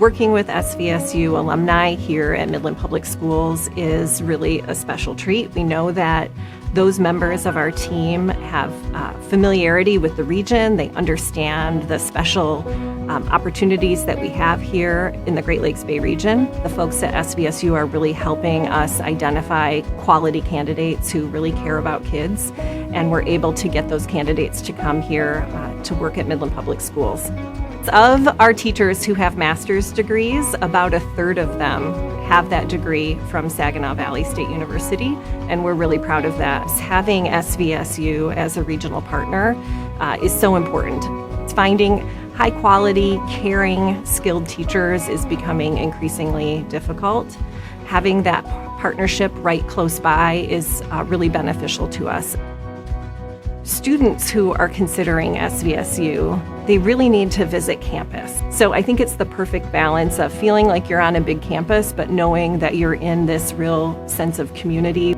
Working with SVSU alumni here at Midland Public Schools is really a special treat. We know that those members of our team have familiarity with the region. They understand the special opportunities that we have here in the Great Lakes Bay region. The folks at SVSU are really helping us identify quality candidates who really care about kids, and we're able to get those candidates to come here to work at Midland Public Schools. Of our teachers who have master's degrees, about a third of them have that degree from Saginaw Valley State University, and we're really proud of that. Having SVSU as a regional partner is so important. Finding high quality, caring, skilled teachers is becoming increasingly difficult. Having that partnership right close by is really beneficial to us. Students who are considering SVSU, they really need to visit campus. So I think it's the perfect balance of feeling like you're on a big campus, but knowing that you're in this real sense of community.